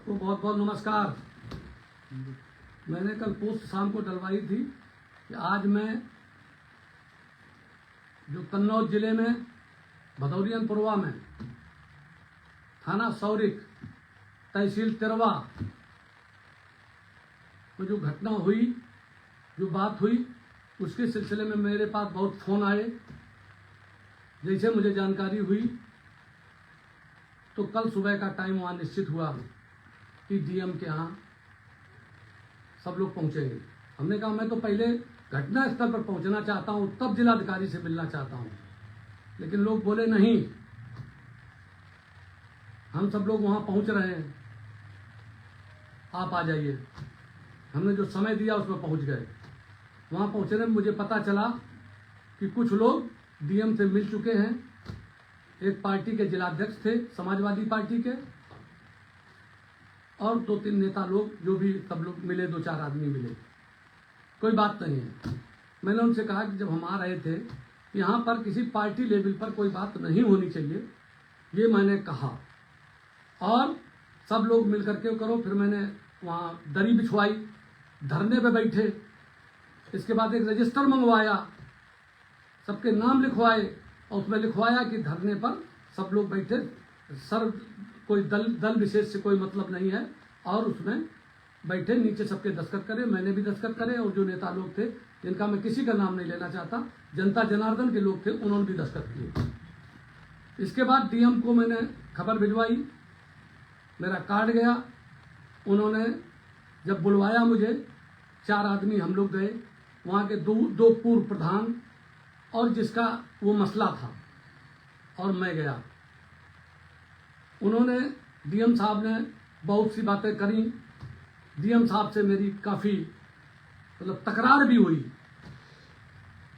को बहुत बहुत नमस्कार। मैंने कल पोस्ट शाम को डलवाई थी कि आज मैं जो कन्नौज जिले में भदौरियनपुरवा में थाना सौरिक तहसील तिरवा में जो घटना हुई, जो बात हुई, उसके सिलसिले में मेरे पास बहुत फ़ोन आए। जैसे मुझे जानकारी हुई तो कल सुबह का टाइम वहाँ निश्चित हुआ कि डीएम के यहाँ सब लोग पहुँचेंगे। हमने कहा मैं तो पहले घटना स्थल पर पहुँचना चाहता हूँ, तब जिलाधिकारी से मिलना चाहता हूँ। लेकिन लोग बोले नहीं, हम सब लोग वहाँ पहुँच रहे हैं, आप आ जाइए। हमने जो समय दिया उसमें पहुँच गए। वहाँ पहुँचने में मुझे पता चला कि कुछ लोग डीएम से मिल चुके हैं। एक पार्टी के जिलाध्यक्ष थे, समाजवादी पार्टी के, और 2-3 नेता लोग जो भी सब लोग मिले, 2-4 आदमी मिले। कोई बात नहीं है। मैंने उनसे कहा कि जब हम आ रहे थे यहाँ पर किसी पार्टी लेवल पर कोई बात नहीं होनी चाहिए, ये मैंने कहा। और सब लोग मिल करके करो। फिर मैंने वहाँ दरी बिछवाई, धरने पे बैठे। इसके बाद एक रजिस्टर मंगवाया, सबके नाम लिखवाए और उसमें लिखवाया कि धरने पर सब लोग बैठे, सर कोई दल विशेष से कोई मतलब नहीं है, और उसमें बैठे, नीचे सबके दस्तखत करे, मैंने भी दस्तखत करे, और जो नेता लोग थे जिनका मैं किसी का नाम नहीं लेना चाहता, जनता जनार्दन के लोग थे, उन्होंने भी दस्तखत किए। इसके बाद डीएम को मैंने खबर भिजवाई, मेरा कार्ड गया। उन्होंने जब बुलवाया मुझे, 4 आदमी हम लोग गए, वहाँ के दो पूर्व प्रधान और जिसका वो मसला था, और मैं गया। उन्होंने, डीएम साहब ने बहुत सी बातें करी। डीएम साहब से मेरी काफ़ी मतलब तकरार भी हुई।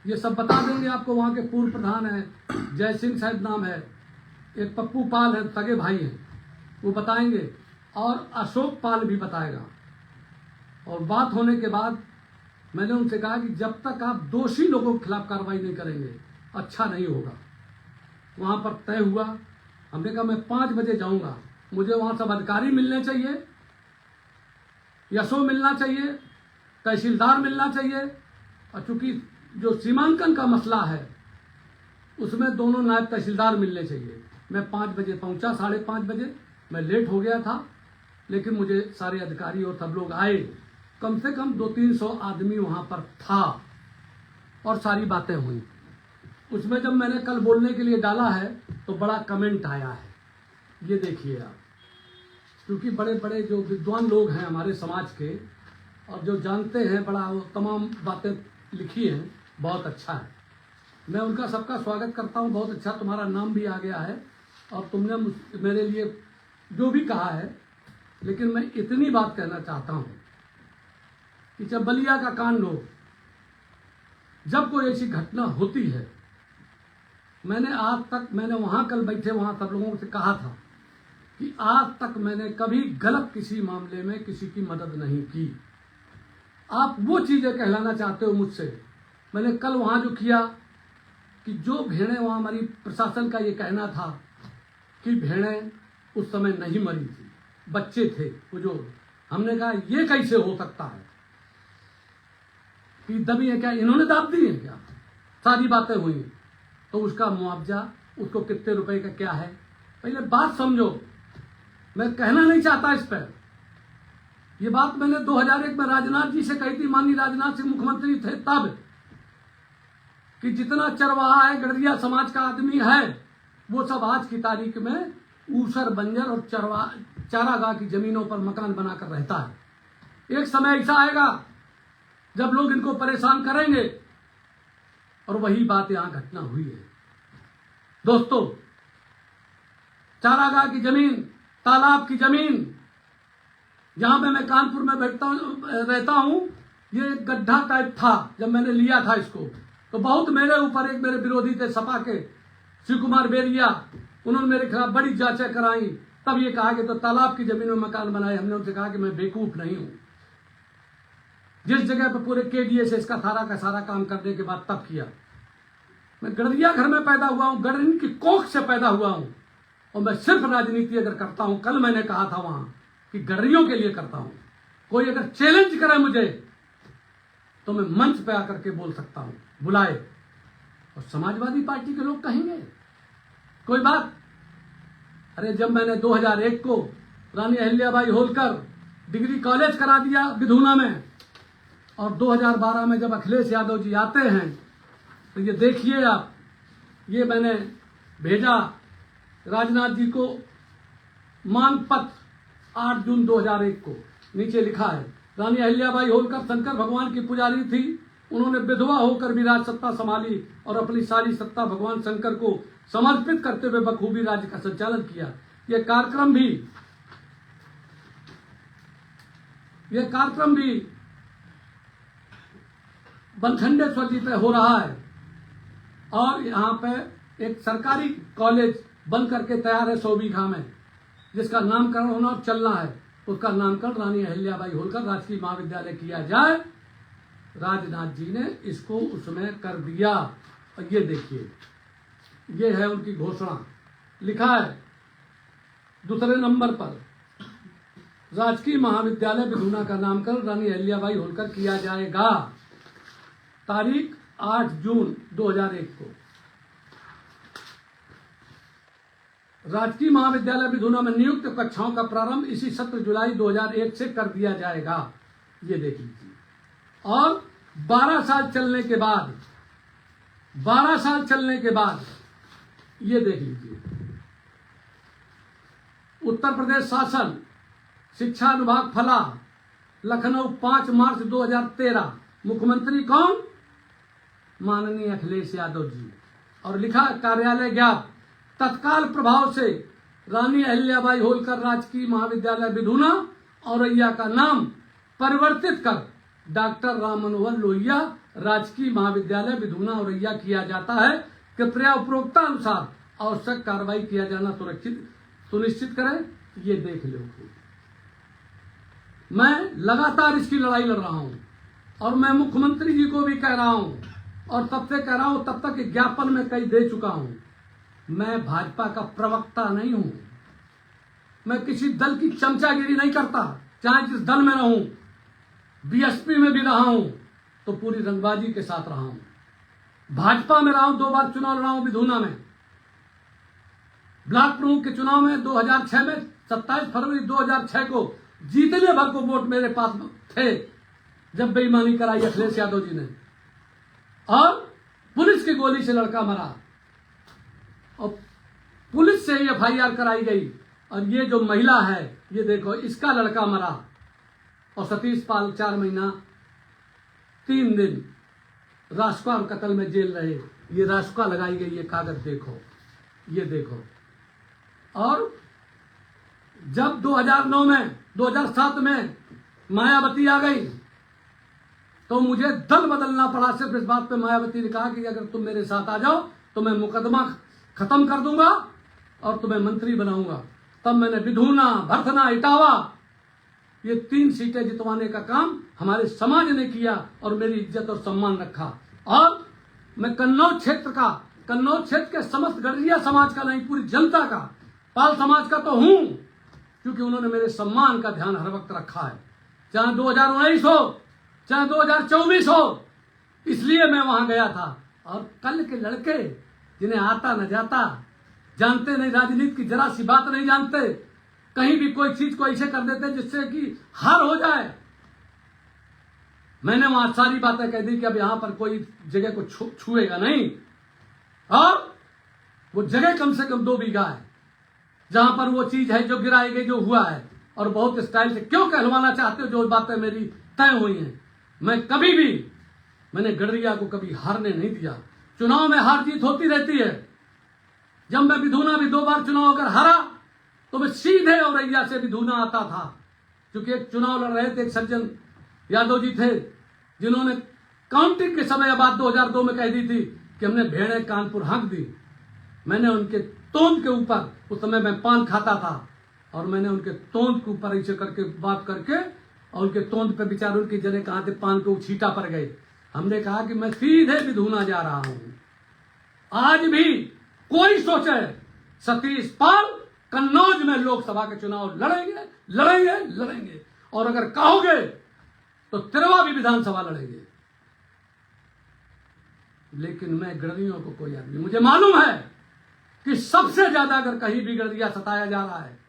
ये सब बता देंगे आपको। वहाँ के पूर्व प्रधान हैं, जय सिंह साहब नाम है, एक पप्पू पाल है, सगे भाई हैं, वो बताएंगे, और अशोक पाल भी बताएगा। और बात होने के बाद मैंने उनसे कहा कि जब तक आप दोषी लोगों के खिलाफ कार्रवाई नहीं करेंगे अच्छा नहीं होगा। वहाँ पर तय हुआ। हमने कहा मैं 5 बजे जाऊँगा, मुझे वहाँ सब अधिकारी मिलने चाहिए, यशो मिलना चाहिए, तहसीलदार मिलना चाहिए, और चूंकि जो सीमांकन का मसला है उसमें दोनों नायब तहसीलदार मिलने चाहिए। मैं 5 बजे पहुँचा, 5:30 बजे। मैं लेट हो गया था, लेकिन मुझे सारे अधिकारी और सब लोग आए। कम से कम 200-300 आदमी वहाँ पर था, और सारी बातें हुई। उसमें जब मैंने कल बोलने के लिए डाला है तो बड़ा कमेंट आया है, ये देखिए आप। क्योंकि बड़े बड़े जो विद्वान लोग हैं हमारे समाज के, और जो जानते हैं, बड़ा वो तमाम बातें लिखी हैं, बहुत अच्छा है। मैं उनका सबका स्वागत करता हूँ। बहुत अच्छा, तुम्हारा नाम भी आ गया है, और तुमने मेरे लिए जो भी कहा है। लेकिन मैं इतनी बात कहना चाहता हूँ कि जब बलिया का कांड हो, जब कोई ऐसी घटना होती है, मैंने आज तक, मैंने वहाँ कल बैठे वहाँ सब लोगों से कहा था कि आज तक मैंने कभी गलत किसी मामले में किसी की मदद नहीं की। आप वो चीज़ें कहलाना चाहते हो मुझसे। मैंने कल वहाँ जो किया कि जो भेड़ें, वहाँ हमारी प्रशासन का ये कहना था कि भेड़ें उस समय नहीं मरी थी, बच्चे थे वो जो। हमने कहा ये कैसे हो सकता है कि दबी है क्या, इन्होंने दाब दी है क्या? सारी बातें हुई। तो उसका मुआवजा, उसको कितने रुपए का क्या है, पहले बात समझो। मैं कहना नहीं चाहता इस पर। ये बात मैंने 2001 में राजनाथ जी से कही थी, माननीय राजनाथ सिंह मुख्यमंत्री थे तब, कि जितना चरवाहा है, गड़रिया समाज का आदमी है, वो सब आज की तारीख में ऊसर, बंजर और चारागाह की जमीनों पर मकान बनाकर रहता है। एक समय ऐसा आएगा जब लोग इनको परेशान करेंगे, और वही बात यहां घटना हुई है। दोस्तों, चारागाह की जमीन, तालाब की जमीन, जहां पे मैं कानपुर में रहता हूं, ये एक गड्ढा टाइप था। जब मैंने लिया था इसको तो बहुत मेरे ऊपर, एक मेरे विरोधी थे सपा के, शिव कुमार बेरिया, उन्होंने मेरे खिलाफ बड़ी जांचें कराई। तब ये कहा कि तो तालाब की जमीन में मकान बनाए। हमने उनसे कहा कि मैं बेवकूफ नहीं हूं। जिस जगह पर पूरे केडीए से इसका सारा का सारा काम करने के बाद तब किया। मैं गड़रिया घर में पैदा हुआ हूं, गड़रिया की कोख से पैदा हुआ हूं, और मैं सिर्फ राजनीति अगर करता हूं, कल मैंने कहा था वहां कि गडरियों के लिए करता हूं। कोई अगर चैलेंज करे मुझे तो मैं मंच पे आकर के बोल सकता हूं, बुलाए। और समाजवादी पार्टी के लोग कहेंगे कोई बात, अरे जब मैंने 2001 को रानी अहिल्याबाई होलकर डिग्री कॉलेज करा दिया विधूना में, और 2012 में जब अखिलेश यादव जी आते हैं तो ये देखिए आप, ये मैंने भेजा राजनाथ जी को मांग पत्र 8 जून 2001 को। नीचे लिखा है, रानी अहिल्याबाई होलकर शंकर भगवान की पुजारी थी। उन्होंने विधवा होकर भी राज सत्ता संभाली और अपनी सारी सत्ता भगवान शंकर को समर्पित करते हुए बखूबी राज्य का संचालन किया। यह कार्यक्रम भी बनखंडेश्वर जी पे हो रहा है, और यहाँ पे एक सरकारी कॉलेज बन करके तैयार है 100 बीघा में, जिसका नामकरण होना और चलना है। उसका नामकरण रानी अहिल्याबाई होलकर राजकीय महाविद्यालय किया जाए। राजनाथ जी ने इसको उसमें कर दिया। और ये देखिए, ये है उनकी घोषणा। लिखा है दूसरे नंबर पर, राजकीय महाविद्यालय विधूना का नामकरण रानी अहिल्याबाई होलकर किया जाएगा। तारीख 8 जून 2001 को। राजकीय महाविद्यालय विधूना में नियुक्त कक्षाओं का प्रारंभ इसी सत्र जुलाई 2001 से कर दिया जाएगा। ये देख लीजिए। और 12 साल चलने के बाद ये देख लीजिए, उत्तर प्रदेश शासन शिक्षा अनुभाग फला, लखनऊ 5 मार्च 2013। मुख्यमंत्री कौन? माननीय अखिलेश यादव जी। और लिखा कार्यालय ज्ञात, तत्काल प्रभाव से रानी अहिल्याबाई होलकर राजकीय महाविद्यालय विधूना औरैया का नाम परिवर्तित कर डॉक्टर राम मनोहर लोहिया राजकीय महाविद्यालय विधूना औरैया किया जाता है। कृपया उपरोक्ता अनुसार आवश्यक कार्रवाई किया जाना सुनिश्चित करें। ये देख लो, मैं लगातार इसकी लड़ाई लड़ रहा हूं, और मैं मुख्यमंत्री जी को भी कह रहा हूं, और तब से कह रहा हूं, तब तक ज्ञापन में कई दे चुका हूं। मैं भाजपा का प्रवक्ता नहीं हूं, मैं किसी दल की चमचागिरी नहीं करता, चाहे जिस दल में रहूं। बीएसपी में भी रहा हूं तो पूरी रंगबाजी के साथ रहा हूं, भाजपा में रहा हूं, 2 बार चुनाव लड़ा हूं विधूना में। ब्लॉक प्रमुख के चुनाव में 2006 में 27 फरवरी 2006 को जीतने भर को वोट मेरे पास थे, जब बेईमानी कराई अखिलेश यादव जी ने, और पुलिस की गोली से लड़का मरा, और पुलिस से एफआईआर कराई गई। और ये जो महिला है, ये देखो, इसका लड़का मरा, और सतीश पाल 4 महीना 3 दिन रासुका कत्ल में जेल रहे। ये रासुका लगाई गई, ये कागज देखो, ये देखो। और जब 2007 में मायावती आ गई तो मुझे दल बदलना पड़ा, सिर्फ इस बात पे मायावती ने कहा कि अगर तुम मेरे साथ आ जाओ तो मैं मुकदमा खत्म कर दूंगा और तुम्हें मंत्री बनाऊंगा। तब मैंने विधूना, भरथना, इटावा, ये 3 सीटें जितवाने का काम हमारे समाज ने किया और मेरी इज्जत और सम्मान रखा। और मैं कन्नौज क्षेत्र के समस्त गडरिया समाज का नहीं, पूरी जनता का, पाल समाज का तो हूं, क्योंकि उन्होंने मेरे सम्मान का ध्यान हर वक्त रखा है, चाहे 2019 हो चाहे 2024 हो। इसलिए मैं वहां गया था। और कल के लड़के जिन्हें आता न जाता, जानते नहीं, राजनीति की जरा सी बात नहीं जानते, कहीं भी कोई चीज को ऐसे कर देते जिससे कि हार हो जाए। मैंने वहां सारी बातें कह दी कि अब यहां पर कोई जगह को छुएगा नहीं, और वो जगह कम से कम 2 बीघा है जहां पर वो चीज है जो गिराई गई, जो हुआ है। और बहुत स्टाइल से क्यों कहलवाना चाहते हो जो बातें मेरी तय हुई हैं। मैंने गडरिया को कभी हारने नहीं दिया। चुनाव में हार जीत होती रहती है। जब मैं विधूना भी 2 बार चुनाव अगर हारा तो मैं सीधे औरैया से विधूना आता था, क्योंकि एक चुनाव लड़ रहे थे, एक सज्जन यादव जी थे जिन्होंने काउंटिंग के समय बात 2002 में कह दी थी कि हमने भेड़ें कानपुर हाँक दी। मैंने उनके तोंद के ऊपर, उस समय मैं पान खाता था, और मैंने उनके तोंद के ऊपर ऐसे करके बात करके, और उनके तोंद पे बेचारे उनकी जने कहा थे पान के छीटा पर गए। हमने कहा कि मैं सीधे विधूना जा रहा हूं। आज भी कोई सोचे सतीश पाल कन्नौज में लोकसभा के चुनाव लड़ेंगे लड़ेंगे लड़ेंगे, और अगर कहोगे तो तिरवा भी विधानसभा लड़ेंगे। लेकिन मैं गडरियों को कोई आदमी, मुझे मालूम है कि सबसे ज्यादा अगर कहीं भी गडरिया सताया जा रहा है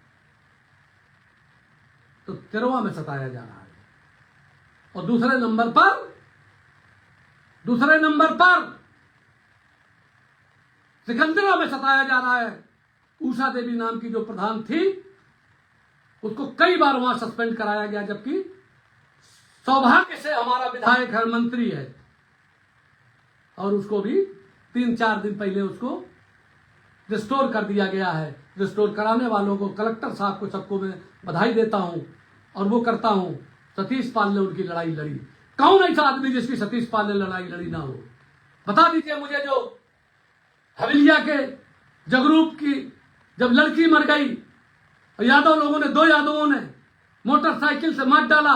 तो तिरवा में सताया जा रहा है, और दूसरे नंबर पर सिकंदरा में सताया जा रहा है। उषा देवी नाम की जो प्रधान थी उसको कई बार वहां सस्पेंड कराया गया, जबकि सौभाग्य से हमारा विधायक है, मंत्री है, और उसको भी 3-4 दिन पहले उसको रिस्टोर कर दिया गया है। रिस्टोर कराने वालों को, कलेक्टर साहब को, सबको मैं बधाई देता हूं और वो करता हूं। सतीश पाल ने उनकी लड़ाई लड़ी। कौन ऐसा आदमी जिसकी सतीश पाल ने लड़ाई लड़ी ना हो? बता दीजिए मुझे। जो हवेलिया के जगरूप की जब लड़की मर गई, यादव लोगों ने, 2 यादवों ने मोटरसाइकिल से मार डाला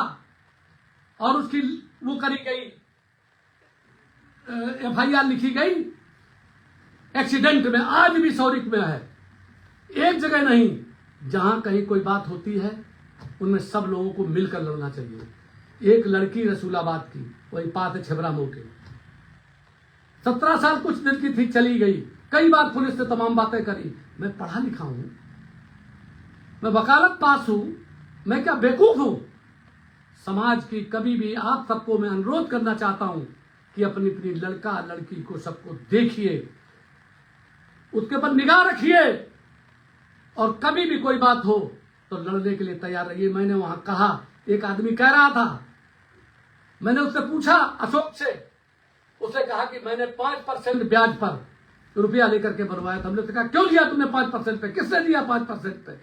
और उसकी वो करी गई, FIR लिखी गई एक्सीडेंट में, आज भी सौरिक में है। एक जगह नहीं, जहां कहीं कोई बात होती है उनमें सब लोगों को मिलकर लड़ना चाहिए। एक लड़की रसूलाबाद की, वही पात छिबरा मौके, 17 साल कुछ दिन की थी, चली गई। कई बार पुलिस ने तमाम बातें करी। मैं पढ़ा लिखा हूं, मैं वकालत पास हूं, मैं क्या बेवकूफ हूं? समाज की कभी भी आप सबको मैं अनुरोध करना चाहता हूं कि अपनी अपनी लड़का लड़की को सबको देखिए, उसके पर निगाह रखिए, और कभी भी कोई बात हो तो लड़ने के लिए तैयार रहिए। मैंने वहां कहा, एक आदमी कह रहा था, मैंने उससे पूछा, अशोक से, उसने कहा कि मैंने 5% ब्याज पर रुपया लेकर के बनवाया था। हमने कहा क्यों दिया तुमने 5% पे? किसने दिया 5% पे?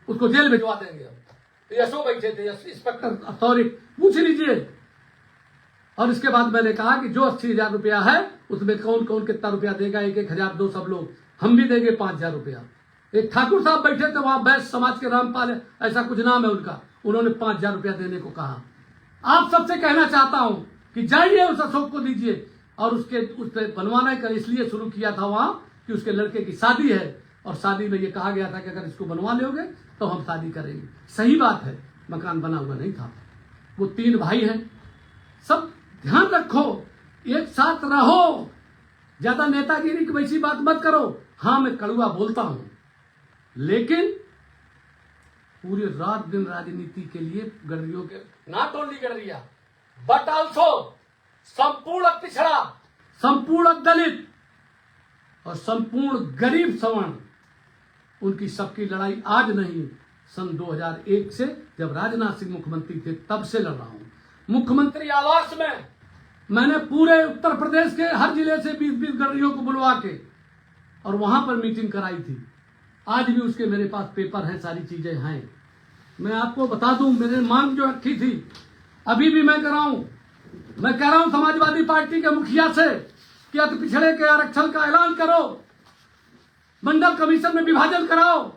उसको जेल भिजवा देंगे। तो यशो बैठे थे, इंस्पेक्टर सॉरी, पूछ लीजिए। और इसके बाद मैंने कहा कि जो 80,000 रुपया है उसमें कौन कौन कितना रुपया देगा, 1-1 हजार, 2 सब लोग, हम भी देंगे 5,000 रुपया। एक ठाकुर साहब बैठे थे वहां, बैस समाज के, रामपाल ऐसा कुछ नाम है उनका, उन्होंने 5,000 रुपया देने को कहा। आप सबसे कहना चाहता हूं कि जाइए उस अशोक को दीजिए, और उससे बनवाना कर इसलिए शुरू किया था वहां कि उसके लड़के की शादी है, और शादी में ये कहा गया था कि अगर इसको बनवा लोगे तो हम शादी करेंगे। सही बात है, मकान बना हुआ नहीं था। वो 3 भाई हैं। सब ध्यान रखो, एक साथ रहो, ज्यादा नेतागिरी की वैसी बात मत करो। हाँ, मैं कड़ुआ बोलता हूं, लेकिन पूरी रात दिन राजनीति के लिए गडरियों के, नॉट ओनली गडरिया बट ऑल्सो संपूर्ण पिछड़ा, संपूर्ण दलित और संपूर्ण गरीब सवर्ण, उनकी सबकी लड़ाई आज नहीं, सन 2001 से जब राजनाथ सिंह मुख्यमंत्री थे तब से लड़ रहा हूं। मुख्यमंत्री आवास में मैंने पूरे उत्तर प्रदेश के हर जिले से 20-20 गडरियों को बुलवा के और वहां पर मीटिंग कराई थी। आज भी उसके मेरे पास पेपर हैं, सारी चीजें हैं। मैं आपको बता दूं, मैंने मांग जो रखी थी अभी भी मैं कराऊं। मैं कह रहा हूं समाजवादी पार्टी के मुखिया से कि अति पिछड़े के आरक्षण का ऐलान करो, मंडल कमीशन में विभाजन कराओ,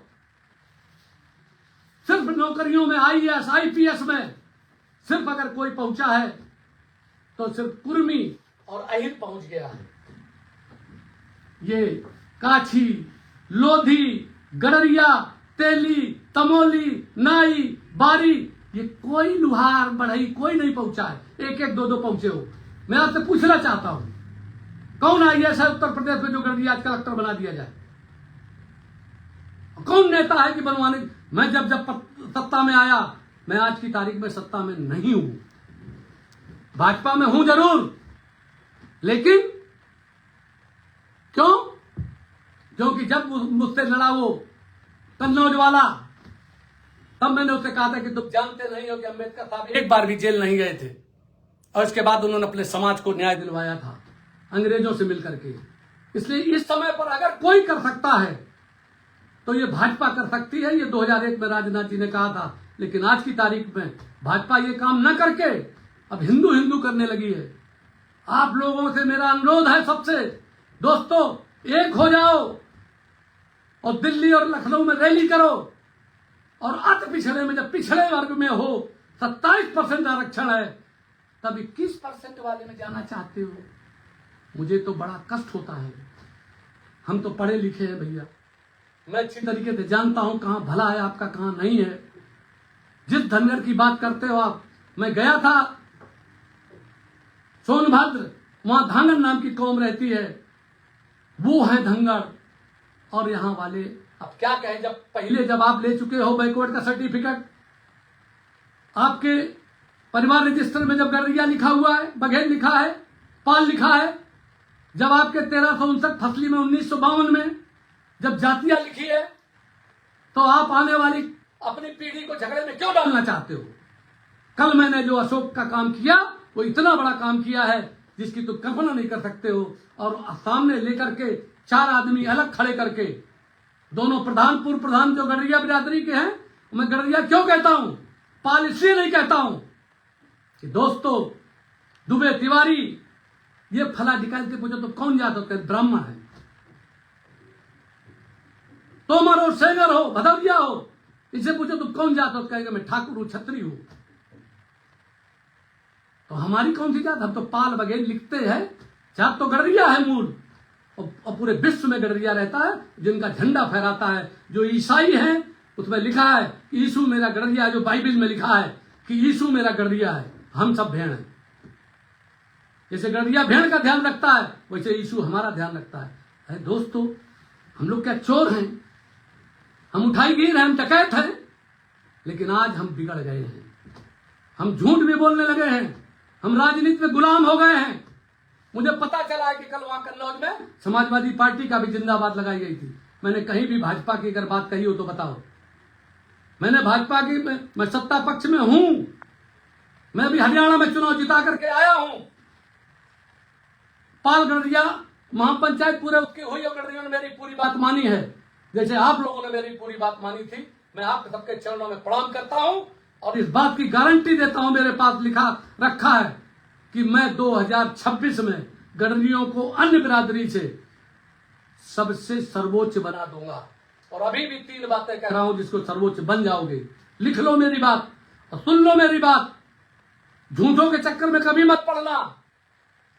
सिर्फ नौकरियों में IAS IPS में सिर्फ अगर कोई पहुंचा है तो सिर्फ कुर्मी और अहिर पहुंच गया है। ये काछी, लोधी, गडरिया, तेली, तमोली, नाई, बारी, ये कोई लुहार बढ़ई कोई नहीं पहुंचा है। 1-1, 2-2 पहुंचे हो। मैं आपसे पूछना चाहता हूं, कौन IAS है उत्तर प्रदेश में जो गडरिया आज कलेक्टर बना दिया जाए? कौन नेता है कि बनवाने? मैं जब सत्ता में आया, मैं आज की तारीख में सत्ता में नहीं हूं, भाजपा में हूं जरूर, लेकिन क्यों? क्योंकि जब मुझसे लड़ा वो कन्नौज वाला, तब मैंने उससे कहा था कि तुम जानते नहीं हो कि अम्बेडकर साहब एक बार भी जेल नहीं गए थे, और इसके बाद उन्होंने अपने समाज को न्याय दिलवाया था अंग्रेजों से मिलकर के। इसलिए इस समय पर अगर कोई कर सकता है तो ये भाजपा कर सकती है। ये 2001 में राजनाथ जी ने कहा था, लेकिन आज की तारीख में भाजपा ये काम न करके अब हिंदू हिंदू करने लगी है। आप लोगों से मेरा अनुरोध है सबसे, दोस्तों, एक हो जाओ और दिल्ली और लखनऊ में रैली करो, और अति पिछड़े में, जब पिछड़े वर्ग में हो 27% आरक्षण है, तब 21% वाले में जाना चाहते हो। मुझे तो बड़ा कष्ट होता है। हम तो पढ़े लिखे हैं भैया, मैं अच्छी तरीके से जानता हूं कहां भला है आपका, कहां नहीं है। जिस धनगर की बात करते हो आप, मैं गया था सोनभद्र, वहां धांगड़ नाम की कौम रहती है, वो है धंगड़। और यहां वाले अब क्या कहें, जब आप ले चुके हो बैकवर्ड का सर्टिफिकेट, आपके परिवार रजिस्टर में जब गडरिया लिखा हुआ है, बघेल लिखा है, पाल लिखा है, जब आपके 1359 फसली में 1952 में जब जातियां लिखी है, तो आप आने वाली अपनी पीढ़ी को झगड़े में क्यों डालना चाहते हो? कल मैंने जो अशोक का काम किया, वो इतना बड़ा काम किया है जिसकी तुम कल्पना नहीं कर सकते हो। और सामने लेकर के 4 आदमी अलग खड़े करके, दोनों प्रधान पूर्व प्रधान जो गडरिया बिरादरी के हैं, मैं गडरिया क्यों कहता हूं, पाल इसलिए नहीं कहता हूं कि दोस्तों दुबे तिवारी ये फला निकाल के पूछो तो कौन जात होते हैं, ब्राह्मण है। तोमर हो, सेंगर हो, भदौरिया हो, इसे पूछो तो कौन जात हो, कहेंगे मैं ठाकुर हूं, छत्री हूं। तो हमारी कौन सी जात? हम तो पाल बघेल लिखते हैं, जात तो गडरिया है मूल। और पूरे विश्व में गडरिया रहता है, जिनका झंडा फहराता है। जो ईसाई हैं उसमें लिखा है कि यीशु मेरा गडरिया है, जो बाइबल में लिखा है कि यीशु मेरा गडरिया है, हम सब भेड़ हैं। जैसे गडरिया भेड़ का ध्यान रखता है, वैसे यीशु हमारा ध्यान रखता है। अरे दोस्तों, हम लोग क्या चोर हैं? हम उठाईगीर हैं, हम डकैत हैं? लेकिन आज हम बिगड़ गए हैं, हम झूठ भी बोलने लगे हैं, हम राजनीति में गुलाम हो गए हैं। मुझे पता चला है कि कल वहां कन्नौज में समाजवादी पार्टी का भी जिंदाबाद लगाई गई थी। मैंने कहीं भी भाजपा की अगर बात कही हो तो बताओ। मैंने भाजपा की, मैं सत्ता पक्ष में हूं, मैं अभी हरियाणा में चुनाव जिता करके आया हूं। पाल गडरिया महापंचायत पूरे उसकी हुई और गडरियों ने मेरी पूरी बात मानी है, जैसे आप लोगों ने मेरी पूरी बात मानी थी। मैं आप सबके चरणों में प्रणाम करता हूं और इस बात की गारंटी देता हूं, मेरे पास लिखा रखा है कि मैं 2026 में गडरियों को अन्य बिरादरी से सबसे सर्वोच्च बना दूंगा। और अभी भी 3 बातें कह रहा हूं जिसको सर्वोच्च बन जाओगे। लिख लो मेरी बात और सुन लो मेरी बात। झूठों के चक्कर में कभी मत पड़ना,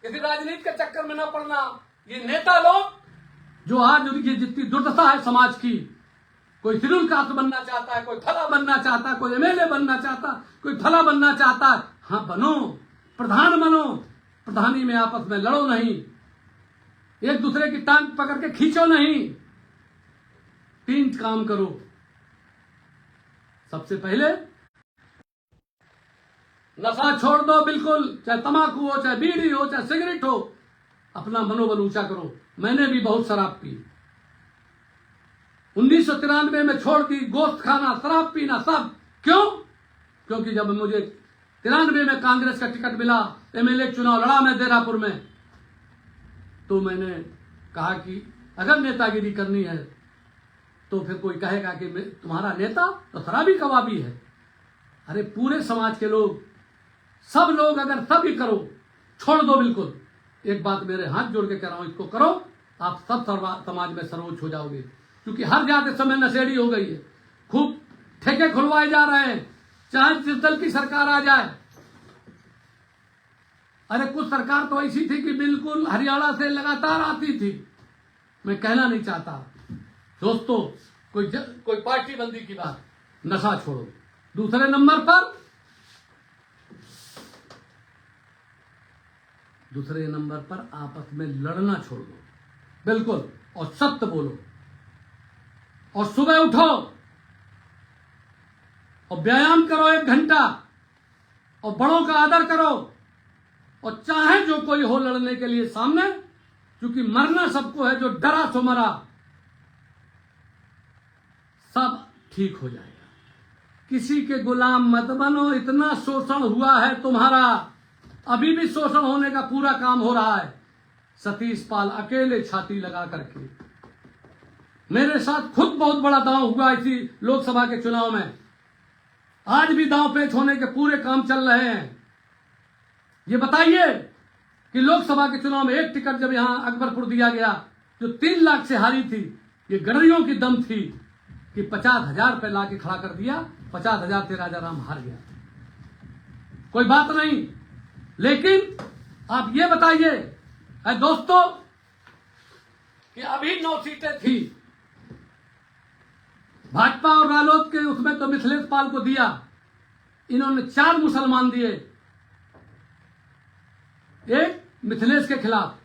किसी राजनीति के चक्कर में ना पड़ना। ये नेता लोग जो आज उनकी जितनी दुर्दशा है समाज की, कोई शेड्यूल कास्ट बनना चाहता है, कोई फला बनना चाहता है, कोई एमएलए बनना चाहता है, कोई फला बनना चाहता है। हाँ बनो, प्रधान बनो, प्रधानी में आपस में लड़ो नहीं, एक दूसरे की टांग पकड़ के खींचो नहीं। 3 काम करो। सबसे पहले नशा छोड़ दो बिल्कुल, चाहे तंबाकू हो, चाहे बीड़ी हो, चाहे सिगरेट हो। अपना मनोबल ऊंचा करो। मैंने भी बहुत शराब पी, 1993 में छोड़ दी, गोश्त खाना, शराब पीना सब। क्यों? क्योंकि जब मुझे 93 में कांग्रेस का टिकट मिला, एमएलए चुनाव लड़ा मैं देरापुर में, तो मैंने कहा कि अगर नेतागिरी करनी है तो फिर कोई कहेगा कि तुम्हारा नेता तो शराबी कबाबी है। अरे पूरे समाज के लोग, सब लोग अगर सब ही करो, छोड़ दो बिल्कुल। एक बात मेरे हाथ जोड़ के कह रहा हूं, इसको करो, आप सब समाज में सर्वोच्च हो जाओगे। क्योंकि हर जात इस समय नशेड़ी हो गई है, खूब ठेके खुलवाए जा रहे हैं, चाहे जिस दल की सरकार आ जाए। अरे कुछ सरकार तो ऐसी थी कि बिल्कुल हरियाणा से लगातार आती थी। मैं कहना नहीं चाहता दोस्तों, कोई पार्टी बंदी की बात, नशा छोड़ो। दूसरे नंबर पर आपस में लड़ना छोड़ दो बिल्कुल, और सत्य बोलो, और सुबह उठो और व्यायाम करो 1 घंटा, और बड़ों का आदर करो। और चाहे जो कोई हो लड़ने के लिए सामने, क्योंकि मरना सबको है, जो डरा सो मरा। सब ठीक हो जाएगा। किसी के गुलाम मत बनो। इतना शोषण हुआ है तुम्हारा, अभी भी शोषण होने का पूरा काम हो रहा है। सतीश पाल अकेले छाती लगा करके, मेरे साथ खुद बहुत बड़ा दांव हुआ इसी लोकसभा के चुनाव में। आज भी दांव पेच होने के पूरे काम चल रहे हैं। ये बताइए कि लोकसभा के चुनाव में एक टिकट जब यहां अकबरपुर दिया गया, जो 3 लाख से हारी थी, ये गडरियों की दम थी कि 50,000 रुपए ला के खड़ा कर दिया। 50,000 से राजा राम हार गया। कोई बात नहीं, लेकिन आप ये बताइए दोस्तों कि अभी 9 सीटें थी, भाजपा और रालोद के उसमें तो मिथिलेश पाल को दिया, इन्होंने 4 मुसलमान दिए, एक मिथिलेश के खिलाफ,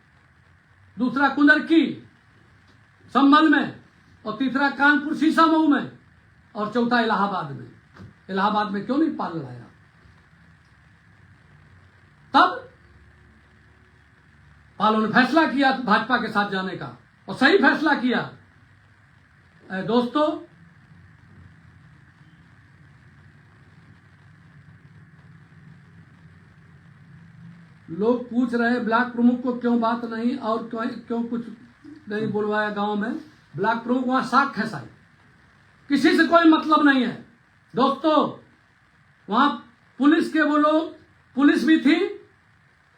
दूसरा कुंदरकी संभल में, और तीसरा कानपुर शीशामऊ में, और चौथा इलाहाबाद में। इलाहाबाद में क्यों नहीं पाल लड़ाया? तब पालों ने फैसला किया भाजपा के साथ जाने का, और सही फैसला किया। दोस्तों, लोग पूछ रहे हैं ब्लॉक प्रमुख को क्यों बात नहीं और क्यों कुछ नहीं बुलवाया गांव में। ब्लॉक प्रमुख वहां साख है साहब, किसी से कोई मतलब नहीं है। दोस्तों, वहां पुलिस के वो लोग, पुलिस भी थी,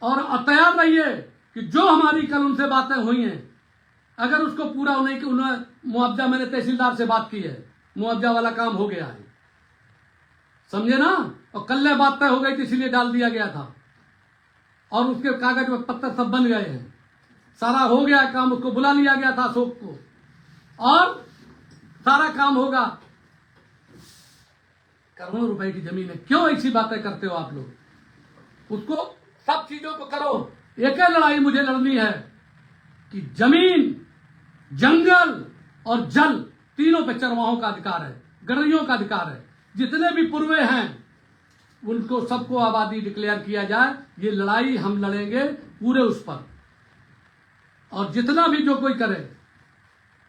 और तैयार रहिए कि जो हमारी कल उनसे बातें हुई हैं, अगर उसको पूरा होने की उन्हें मुआवजा, मैंने तहसीलदार से बात की है, मुआवजा वाला काम हो गया है, समझे ना। और कल बात तय हो गई थी, इसीलिए डाल दिया गया था, और उसके कागज पत्तर सब बन गए हैं, सारा हो गया काम। उसको बुला लिया गया था अशोक को, और सारा काम होगा। करोड़ों रुपए की जमीन है, क्यों ऐसी बातें करते हो आप लोग? उसको सब चीजों को करो। एक ही लड़ाई मुझे लड़नी है कि जमीन, जंगल और जल तीनों पे चरवाहों का अधिकार है, गड़रियों का अधिकार है। जितने भी पूर्वे हैं उनको सबको आबादी डिक्लेयर किया जाए। ये लड़ाई हम लड़ेंगे पूरे उस पर, और जितना भी जो कोई करे।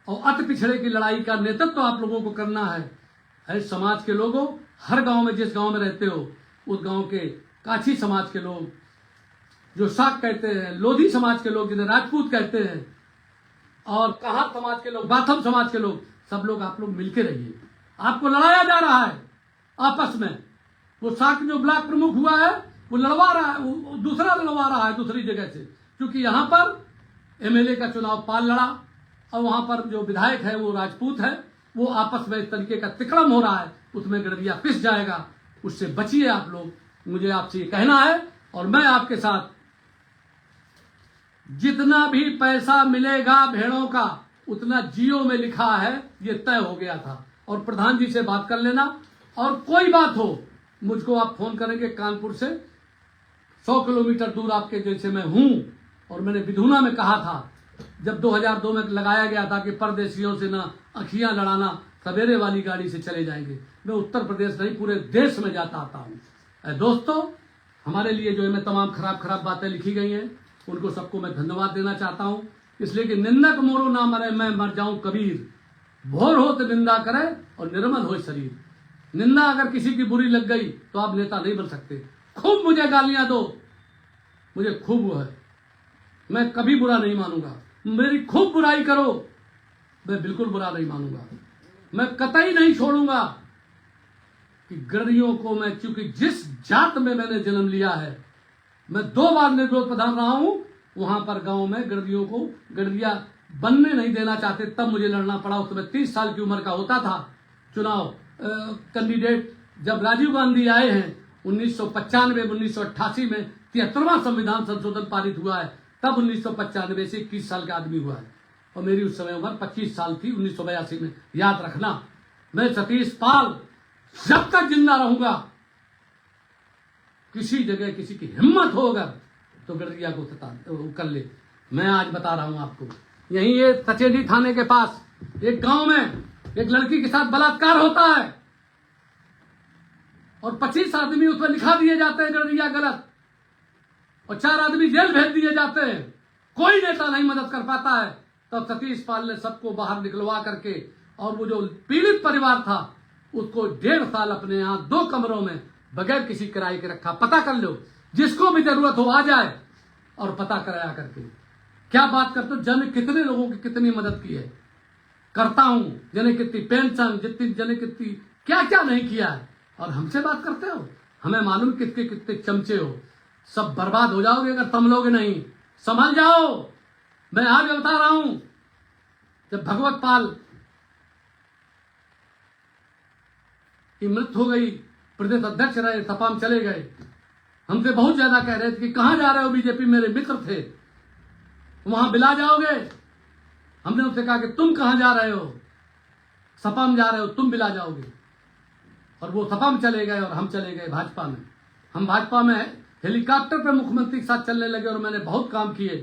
और अति पिछड़े की लड़ाई का नेतृत्व तो आप लोगों को करना है समाज के लोगों। हर गांव में, जिस गांव में रहते हो, उस गांव के काछी समाज के लोग, जो साक कहते हैं, लोधी समाज के लोग जिन्हें राजपूत कहते हैं, और कहार समाज के लोग, बाथम समाज के लोग, सब लोग आप लोग मिलके रहिए। आपको लड़ाया जा रहा है आपस में। वो साक जो ब्लॉक प्रमुख हुआ है वो लड़वा रहा है, वो दूसरा लड़वा रहा है दूसरी जगह से, क्योंकि यहां पर एमएलए का चुनाव पाल लड़ा, और वहां पर जो विधायक है वो राजपूत है। वो आपस में इस तरीके का तिकड़म हो रहा है, उसमें गड़रिया पिस जाएगा। उससे बचिए आप लोग, मुझे आपसे ये कहना है। और मैं आपके साथ, जितना भी पैसा मिलेगा भेड़ों का, उतना जियो में लिखा है, ये तय हो गया था। और प्रधान जी से बात कर लेना, और कोई बात हो मुझको आप फोन करेंगे। कानपुर से 100 किलोमीटर दूर आपके जैसे मैं हूं। और मैंने विधुना में कहा था, जब 2002 में लगाया गया था कि परदेशियों से ना अखियां लड़ाना, सवेरे वाली गाड़ी से चले जाएंगे। मैं उत्तर प्रदेश नहीं, पूरे देश में जाता आता हूं। दोस्तों, हमारे लिए जो है मैं तमाम खराब बातें लिखी गई हैं, उनको सबको मैं धन्यवाद देना चाहता हूं। इसलिए कि निंदक मोरो ना मरे, मैं मर जाऊं कबीर। भोर हो तो निंदा करे और निर्मल हो शरीर। निंदा अगर किसी की बुरी लग गई तो आप नेता नहीं बन सकते। खूब मुझे गालियां दो, मुझे खूब वो है, मैं कभी बुरा नहीं मानूंगा। मेरी खूब बुराई करो, मैं बिल्कुल बुरा नहीं मानूंगा। मैं कतई नहीं छोड़ूंगा कि गड़रियों को मैं, क्योंकि जिस जात में मैंने जन्म लिया है, मैं 2 बार निर्विरोध प्रधान रहा हूं। वहां पर गांव में गड़रियों को गड़रिया बनने नहीं देना चाहते, तब मुझे लड़ना पड़ा। उस समय 30 साल की उम्र का होता था चुनाव कैंडिडेट। जब राजीव गांधी आए हैं 1995 1988 में 73वां संविधान संशोधन पारित हुआ है, तब 1995 से 21 साल का आदमी हुआ है। और मेरी उस समय उम्र 25 साल थी 1982 में। याद रखना, मैं सतीश पाल जब तक जिंदा रहूंगा, किसी जगह किसी की हिम्मत हो अगर तो गड़रिया को कर ले। मैं आज बता रहा हूं आपको, यहीं ये सचेंडी थाने के पास एक गांव में एक लड़की के साथ बलात्कार होता है, और 25 आदमी उसमें लिखा दिए जाते हैं गड़रिया गलत, और 4 आदमी जेल भेज दिए जाते हैं। कोई नेता नहीं मदद कर पाता है। तब सतीश पाल ने सबको बाहर निकलवा करके, और वो जो पीड़ित परिवार था उसको 1.5 साल अपने यहां 2 कमरों में बगैर किसी किराए के रखा। पता कर लो, जिसको भी जरूरत हो आ जाए, और पता कराया करके। क्या बात करते हो, जन कितने लोगों की कितनी मदद की है, करता हूं। जने कितनी पेंशन, जितनी जने कितनी क्या क्या नहीं किया है, और हमसे बात करते हो। हमें मालूम कितने कितने चमचे हो। सब बर्बाद हो जाओगे अगर संभलोगे नहीं। संभल जाओ। मैं आज बता रहा हूं, जब भगवत पाल की मृत्यु हो गई, प्रदेश अध्यक्ष रहे, तपाम चले गए, हमसे बहुत ज्यादा कह रहे थे कि कहां जा रहे हो बीजेपी, मेरे मित्र थे, वहां बिला जाओगे। हमने उनसे कहा कि तुम कहां जा रहे हो, सपा में जा रहे हो, तुम बिला जाओगे। और वो सपा में चले गए और हम चले गए भाजपा में। हम भाजपा में हेलीकॉप्टर पे मुख्यमंत्री के साथ चलने लगे और मैंने बहुत काम किए,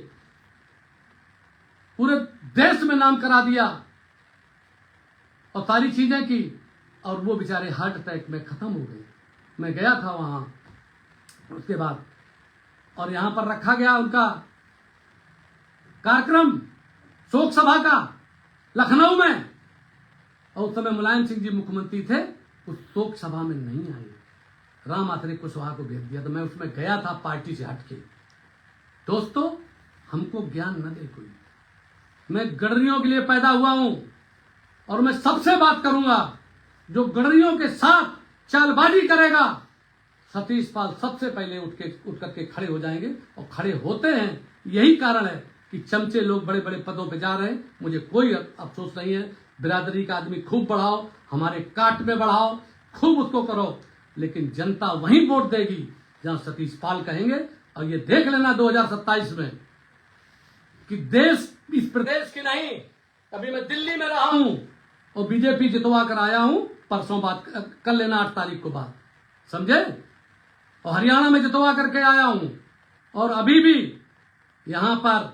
पूरे देश में नाम करा दिया और सारी चीजें की, और वो बेचारे हार्ट अटैक में खत्म हो गए। मैं गया था वहां उसके बाद, और यहां पर रखा गया उनका कार्यक्रम शोक सभा का लखनऊ में, और उस समय मुलायम सिंह जी मुख्यमंत्री थे। उस शोक सभा में नहीं आए, राम आत्रे कुशवाहा को भेज दिया। तो मैं उसमें गया था पार्टी से हटके। दोस्तों, हमको ज्ञान न दे कोई, मैं गडरियों के लिए पैदा हुआ हूं और मैं सबसे बात करूंगा। जो गडरियों के साथ चालबाजी करेगा, सतीश पाल सबसे पहले उठ करके खड़े हो जाएंगे, और खड़े होते हैं। यही कारण है कि चमचे लोग बड़े बड़े पदों पे जा रहे हैं। मुझे कोई अफसोस नहीं है। बिरादरी का आदमी खूब बढ़ाओ, हमारे काट में बढ़ाओ, खूब उसको करो, लेकिन जनता वहीं वोट देगी जहां सतीश पाल कहेंगे। और ये देख लेना 2027 में कि देश इस प्रदेश की नहीं, अभी मैं दिल्ली में रहा हूं और बीजेपी जितवा कर आया हूं, परसों बात कर लेना 8 तारीख को बात, समझे। और हरियाणा में जितवा करके आया हूं, और अभी भी यहां पर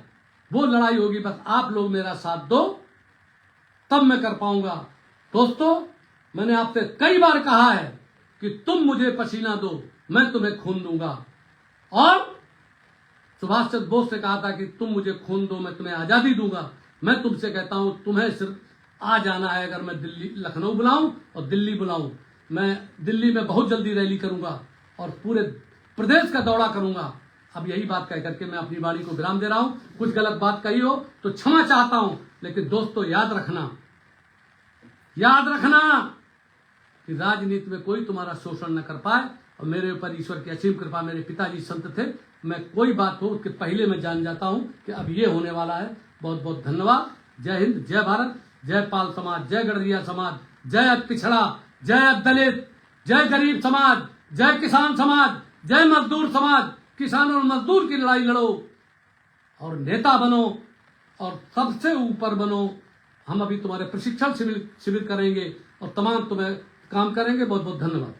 वो लड़ाई होगी। बस आप लोग मेरा साथ दो, तब मैं कर पाऊंगा। दोस्तों, मैंने आपसे कई बार कहा है कि तुम मुझे पसीना दो, मैं तुम्हें खून दूंगा। और सुभाष चंद्र बोस से कहा था कि तुम मुझे खून दो, मैं तुम्हें आजादी दूंगा। मैं तुमसे कहता हूं, तुम्हें सिर्फ आ जाना है। अगर मैं दिल्ली लखनऊ बुलाऊं और दिल्ली बुलाऊं, मैं दिल्ली में बहुत जल्दी रैली करूंगा और पूरे प्रदेश का दौरा करूंगा। अब यही बात कह करके मैं अपनी वाणी को विराम दे रहा हूं। कुछ गलत बात कही हो तो क्षमा चाहता हूं, लेकिन दोस्तों याद रखना कि राजनीति में कोई तुम्हारा शोषण न कर पाए। और मेरे ऊपर ईश्वर की असीम कृपा, मेरे पिताजी संत थे, मैं कोई बात हो उसके पहले मैं जान जाता हूं कि अब ये होने वाला है। बहुत बहुत धन्यवाद। जय हिंद, जय भारत, जय पाल समाज, जय गडरिया समाज, जय पिछड़ा, जय दलित, जय गरीब समाज, जय किसान समाज, जय मजदूर समाज। किसान और मजदूर की लड़ाई लड़ो और नेता बनो और सबसे ऊपर बनो। हम अभी तुम्हारे प्रशिक्षण शिविर करेंगे और तमाम तुम्हें काम करेंगे। बहुत बहुत धन्यवाद।